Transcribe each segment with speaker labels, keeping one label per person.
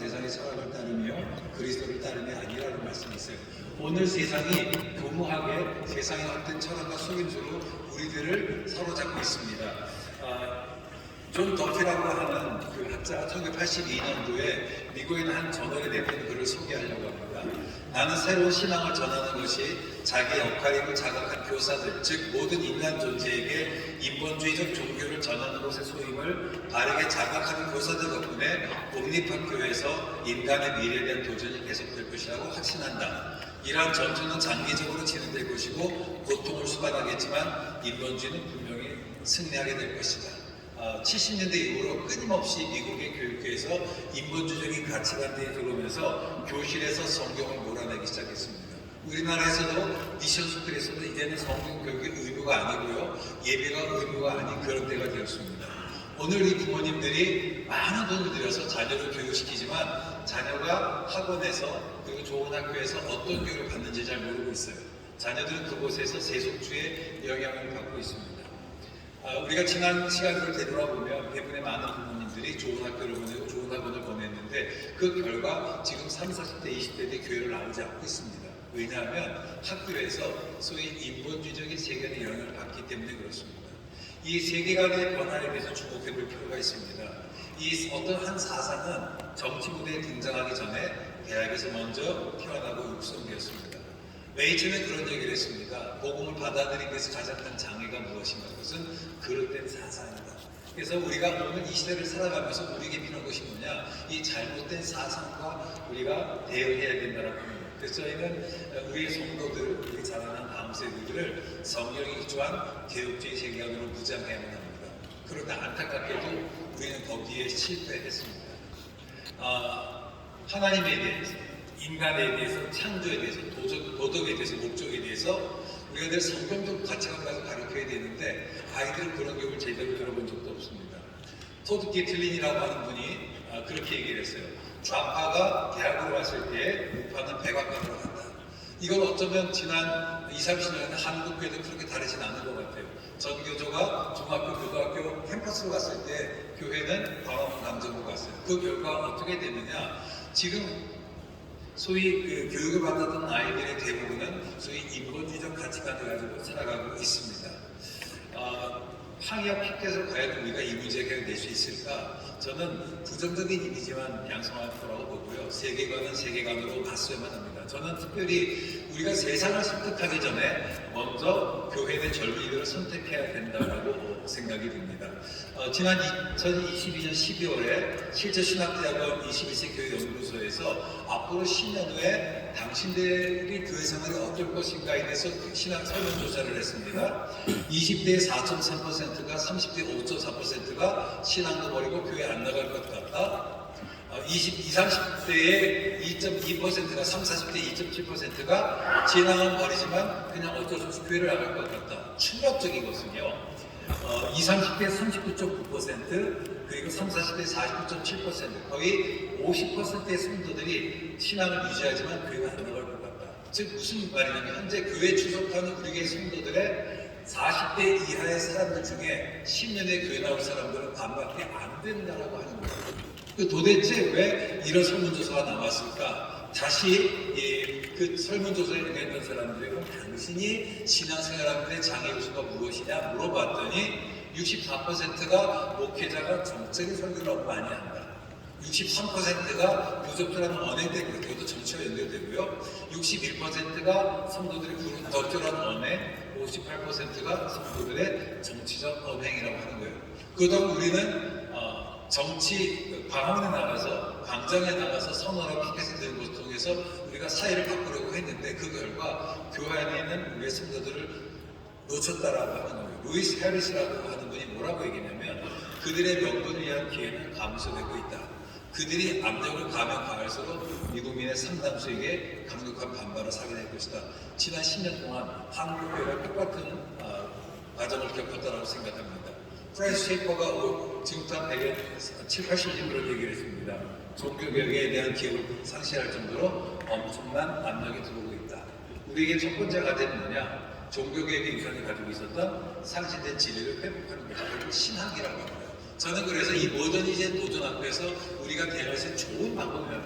Speaker 1: 세상의 철학을 따르며 그리스도를 따름이 아니라는 말씀이 있어요. 오늘 세상이 교묘하게 세상의 헛된 철학과 속임수로 우리들을 사로잡고 있습니다. 존 더피라고 하는 그 학자가 1982년도에 미국에 있는 한 저널에 냈던 글을 소개하려고 합니다. 나는 새로운 신앙을 전하는 것이 자기 역할임을 자각한 교사들, 즉 모든 인간 존재에게 인본주의적 종교를 전하는 것의 소임을 바르게 자각하는 교사들 덕분에 독립한 교회에서 인간의 미래에 대한 도전이 계속될 것이라고 확신한다. 이러한 전투는 장기적으로 진행될 것이고 고통을 수반하겠지만 인본주의는 분명히 승리하게 될 것이다. 70년대 이후로 끊임없이 미국의 교육계에서 인본주의적인 가치관들이 들어오면서 교실에서 성경을 몰아내기 시작했습니다. 우리나라에서도 미션 스쿨에서도 이제는 성경 교육이 의무가 아니고요, 예배가 의무가 아닌 그런 때가 되었습니다. 오늘 이 부모님들이 많은 돈을 들여서 자녀를 교육시키지만 자녀가 학원에서 그리고 좋은 학교에서 어떤 교육을 받는지 잘 모르고 있어요. 자녀들은 그곳에서 세속주의 영향을 받고 있습니다. 우리가 지난 시간을 되돌아보면 대부분의 많은 부모님들이 좋은 학교를 보내고 좋은 학원을 보냈는데 그 결과 지금 30, 40대, 20대들이 교회를 나오지 않고 있습니다. 왜냐하면 학교에서 소위 인본주의적인 세계관의 영향을 받기 때문에 그렇습니다. 이 세계관의 변화에 대해서 주목해 볼 필요가 있습니다. 이 어떤 한 사상은 정치 무대에 등장하기 전에 대학에서 먼저 태어나고 육성되었습니다. 메이츠는 그런 얘기를 했습니다. 복음을 받아들이기 위해서 가장 큰 장애가 무엇인가? 그것은 그릇된 사상이다. 그래서 우리가 오늘 이 시대를 살아가면서 우리에게 필요한 것이 뭐냐? 이 잘못된 사상과 우리가 대응해야 된다라고 합니다. 그래서 저희는 우리의 성도들, 우리 자라난 다음 세대들을 성경에 기초한 개혁주의 세계관으로 무장해야만 합니다. 그런데 안타깝게도 우리는 거기에 실패했습니다. 하나님에 대해서, 인간에 대해서, 창조에 대해서, 도덕에 대해서, 목적에 대해서 우리가 늘 성경적 가치관을 가지고 가르쳐야 되는데 아이들은 그런 교육을 제대로 들어본 적도 없습니다. 토드 게틀린이라고 하는 분이 그렇게 얘기를 했어요. 좌파가 대학으로 왔을 때 우파는 백악관으로 간다. 이건 어쩌면 지난 20, 30년에 한국 교회도 그렇게 다르진 않은 것 같아요. 전교조가 중학교, 고등학교 캠퍼스로 갔을 때 교회는 광화문 강정으로 갔어요. 그 결과가 어떻게 됐느냐? 지금 소위 그 교육을 받았던 아이들의 대부분은 소위 인본주의적 가치관을 가지고 살아가고 있습니다. 항의와 핏께서 과연 우리가 이 문제 해결될 수 있을까? 저는 부정적인 이미지만 양성할 거라고 보고요. 세계관은 세계관으로 봤어야만 합니다. 저는 특별히 우리가 세상을 선택하기 전에 먼저 교회의 젊은이들을 선택해야 된다고 생각이 듭니다. 지난 2022년 12월에 실제신학대학원 21세 교회연구소에서 앞으로 10년 후에 당신들이 교회 생활이 어떨 것인가에 대해서 신학 설문조사를 했습니다. 20대의 4.3%가 30대 5.4%가 신앙도 버리고 교회 안 나갈 것 같다. 20, 30대의 2.2%가 30, 40대 2.7%가 신앙은 버리지만 그냥 어쩔 수 없이 교회를 나갈 것 같다. 충격적이거든요. 20, 30대 39.9% 그리고 30, 40대 49.7% 거의 50%의 성도들이 신앙을 유지하지만 교회가 안 나갈 것 같다. 즉 무슨 말이냐면 현재 교회 출석하는 우리의 성도들의 40대 이하의 사람들 중에 10년에 교회 나올 사람들은 반밖에 안 된다라고 하는 거예요. 도대체 왜 이런 설문조사가 나왔을까? 다시 그 설문조사에 응했던 사람들에게 당신이 신앙생활하는데 장애 요소가 무엇이냐 물어봤더니 64%가 목회자가 정적인 설교를 너무 많이 한다. 63%가 부적절한 언행 때문에 그것도 정치와 연결되고요. 61%가 성도들이 부르는 적절한 언행, 58%가 성도들의 정치적 언행이라고 하는 거예요. 그동안 우리는 정치 광화문에 나가서 광장에 나가서 선언하고 피켓을 드는 것을 통해서 우리가 사회를 바꾸려고 했는데 그 결과 교회 안에 있는 우리의 성도들을 놓쳤다라고 하는 거예요. 루이스 해리스라고 하는 분이 뭐라고 얘기냐면 그들의 명분을 위한 기회는 감소되고 있다. 그들이 압력을 가면 가할수록 미국민의 상당수에게 강력한 반발을 사게 될 것이다. 지난 10년 동안 한국 교회가 똑같은 과정을 겪었다고 생각합니다. 프랜시스 셰이퍼가 지금부터 한 7, 80년 그런 얘기를 했습니다. 종교개혁에 대한 기억을 상실할 정도로 엄청난 압력이 들어오고 있다. 우리에게 첫 번째 과제는 뭐냐? 종교개혁의 유산이 가지고 있었던 상실된 진리를 회복하는 것이 바로 신학이라고 합니다. 저는 그래서 이 모더니즘 도전 앞에서 우리가 대할 수 있는 좋은 방법이 몇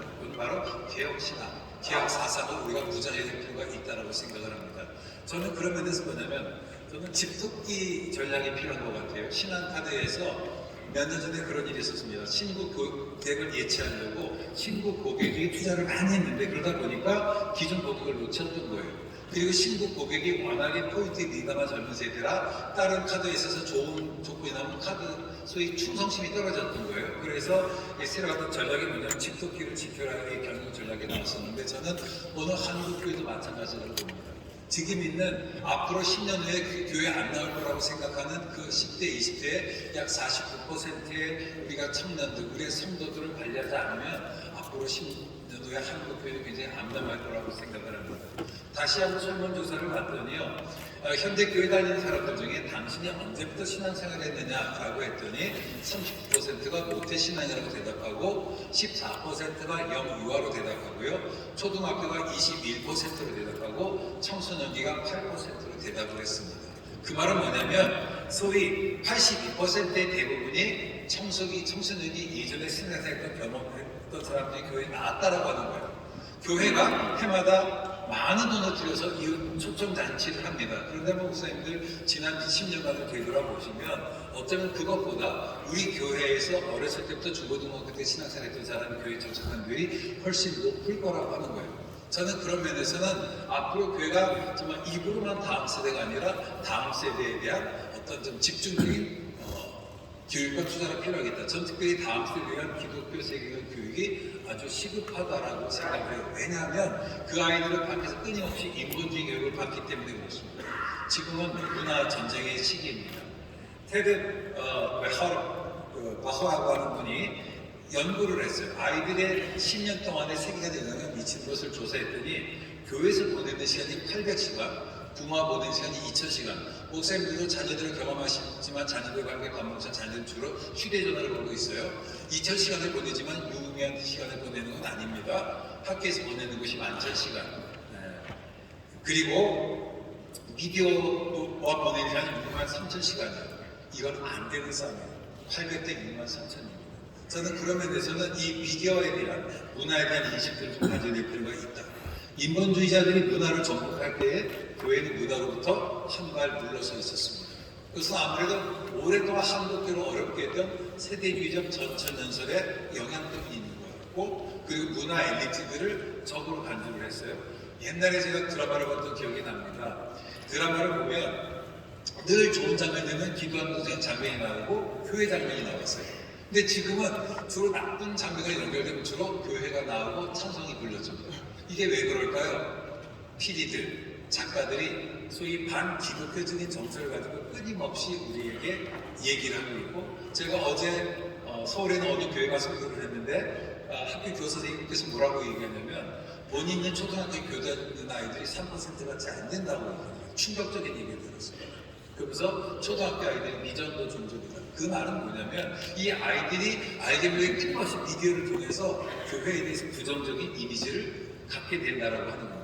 Speaker 1: 개혁 신앙, 개혁 사상을 우리가 무장해야 될 필요가 있다고 생각을 합니다. 저는 그런 면에서 뭐냐면 저는 집토끼 전략이 필요한 것 같아요. 신한카드에서 몇 년 전에 그런 일이 있었습니다. 신규 고객을 예치하려고 신규 고객이 투자를 많이 했는데 그러다 보니까 기존 고객을 놓쳤던 거예요. 그리고 신규 고객이 워낙에 포인트에 민감한 젊은 세대라 다른 카드에 있어서 좋은 조건이 나오면 카드 소위 충성심이 떨어졌던 거예요. 그래서 새로 하던 전략이 뭐냐면 집토끼를 지켜라의 경영 전략이 나왔었는데 저는 오늘 한국교회도 마찬가지라고 봅니다. 지금 있는 앞으로 10년 후에 그 교회 안 나올 거라고 생각하는 그 10대, 20대의 약 49%의 우리가 청년들, 우리의 성도들을 관리하지 않으면 앞으로 10년 후에 한국교회는 굉장히 암담할 거라고 생각을 합니다. 다시 한번 설문조사를 봤더니요. 현대 교회 다니는 사람들 중에 당신이 언제부터 신앙생활을 했느냐라고 했더니 39%가 모태신앙이라고 대답하고 14%가 영유아로 대답하고요. 초등학교가 21%로 대답하고 청소년기가 8%로 대답을 했습니다. 그 말은 뭐냐면 소위 82%의 대부분이 청소년기 이전에 신앙생활했던 경험했던 사람들이 교회에 나왔다라고 하는 거예요. 교회가 해마다 많은 돈을 들여서 이 초청잔치를 합니다. 그런데 목사님들 지난 10년간을 되돌아보시면 어쩌면 그것보다 우리 교회에서 어렸을 때부터 중고등학교 때 신앙생활 했던 사람이 교회에 접촉한 비율이 훨씬 높을 거라고 하는 거예요. 저는 그런 면에서는 앞으로 교회가 정말 입으로만 다음 세대가 아니라 다음 세대에 대한 어떤 좀 집중적인 교육과 투자가 필요하겠다. 전 특별히 다음 세대에 대한 기독교 세계관 교육이 아주 시급하다라고 생각해요. 왜냐하면 그 아이들은 밖에서 끊임없이 인본주의 교육을 받기 때문에 그렇습니다. 지금은 문화 전쟁의 시기입니다. 테드 바하라고 하는 분이 연구를 했어요. 아이들의 10년 동안의 세계관에 영향을 미치는 것을 조사했더니 교회에서 보내는 시간이 800시간, 부모와 보내는 시간이 2000시간. 목사님들도 자녀들을 경험하시지만 자녀들과 함께 밥 먹자 자녀들은 주로 휴대전화를 보고 있어요. 2000시간을 보내지만 유의미한 시간을 보내는 건 아닙니다. 학교에서 보내는 것이 10,000시간. 그리고 미디어와 보내는 시간이 63,000시간이에요. 이건 안 되는 싸움이에요. 800대 63,000입니다. 저는 그런 면에서는 이 미디어에 대한 문화에 대한 인식들을 좀 가져야 될 필요가 있다. 인본주의자들이 문화를 정복할 때에 교회는 문화로부터 한 발 물러서 있었습니다. 그래서 아무래도 오랫동안 한국교를 어렵게 했던 세대주의적 전천연설의 영향 때문이 있는 것 같고 그리고 문화 엘리트들을 적으로 간주를 했어요. 옛날에 제가 드라마를 봤던 기억이 납니다. 드라마를 보면 늘 좋은 장면이 되면 기도하는 장면이 나오고 교회 장면이 나왔어요. 근데 지금은 주로 나쁜 장면과 연결되면 주로 교회가 나오고 찬송이 불려집니다. 이게 왜 그럴까요? PD들, 작가들이 소위 반기독교적인 정서를 가지고 끊임없이 우리에게 얘기를 하고 있고 제가 어제 서울에 있는 어느 교회 가서 설교를 했는데 학교 교사 선생님께서 뭐라고 얘기했냐면 본인 있는 초등학교 교대 있는 아이들이 3%밖에 안 된다고 얘기해요. 충격적인 얘기를 들었어요. 그러면서 초등학교 아이들이 미전도 종족이다. 그 말은 뭐냐면 이 아이들이 알게 모르게 끊임없이 미디어를 통해서 교회에 대해서 부정적인 이미지를 갖게 된다라고 하는 겁니다.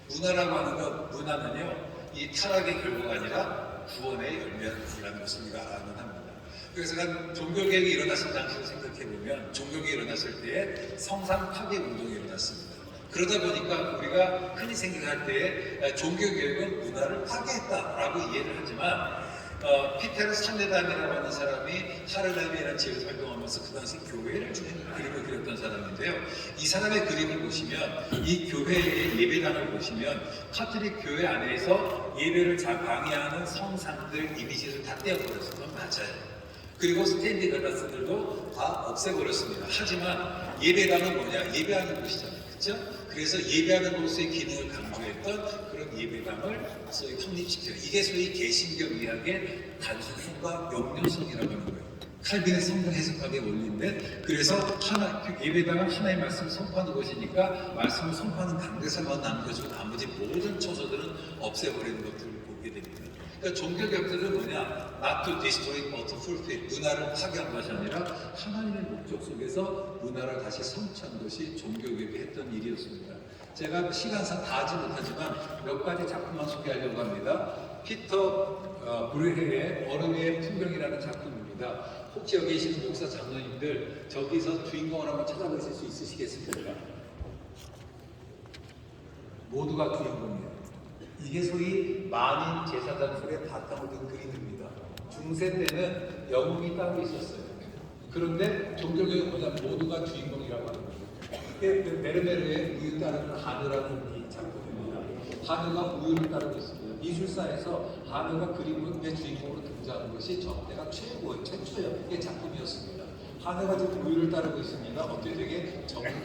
Speaker 1: 문화라고 하는 건 문화는요 이 타락의 결과가 아니라 구원의 열매라는 것을 우리가 알아야 합니다. 그래서 종교개혁이 일어났을 당시를 생각해 보면 종교개혁이 일어났을 때에 성상 파괴 운동이 일어났습니다. 그러다 보니까 우리가 흔히 생각할 때에 종교개혁은 문화를 파괴했다라고 이해를 하지만 피테르 산레담이라고 하는 사람이 하르렘이라는 지역에서 활동하면서 그 당시 교회를 그림을 그렸던 사람인데요. 이 사람의 그림을 보시면 이 교회의 예배당을 보시면 카톨릭 교회 안에서 예배를 방해하는 성상들 이미지를 다 떼어버렸어요. 그건 맞아요. 그리고 스탠디 글라스들도 다 없애버렸습니다. 하지만 예배당은 뭐냐? 예배하는 곳이잖아요. 그렇죠? 그래서 예배하는 곳의 기능을 강조했던 그런 예배당을 소위 확립시켜요. 이게 소위 개신교 의학의 단순성과 명료성이라고 하는 거예요. 칼빈의 성경 해석학의 원리인데 그래서 예배당은 하나의 말씀을 선포하는 것이니까 말씀을 선포하는 강대사만 남겨주고 나머지 모든 처소들은 없애버리는 것들을 보게 됩니다. 그러니까 종교개혁들은 뭐냐? Not to destroy but to fulfill. 문화를 파괴한 것이 아니라 하나님의 목적 속에서 문화를 다시 성취한 것이 종교개혁이 했던 일이었습니다. 제가 시간상 다 하지 못하지만 몇 가지 작품만 소개하려고 합니다. 피터 브레헤의 얼음의 풍경이라는 작품입니다. 혹시 여기 계시는 목사 장로님들 저기서 주인공을 한번 찾아보실 수 있으시겠습니까? 모두가 주인공이에요. 이게 소위 만인 제사장술의 바탕을 둔 그림입니다. 중세 때는 영웅이 따로 있었어요. 그런데 종교개혁보다 모두가 주인공이라고 하는 거죠. 이게 메르메르의 우유 따르는 한우라는 이 작품입니다. 한우가 우유를 따르고 있습니다. 미술사에서 한우가 그림의 주인공으로 등장하는 것이 저때가 최초의 작품이었습니다. 한우가 지금 우유를 따르고 있습니다. 어떻게 되게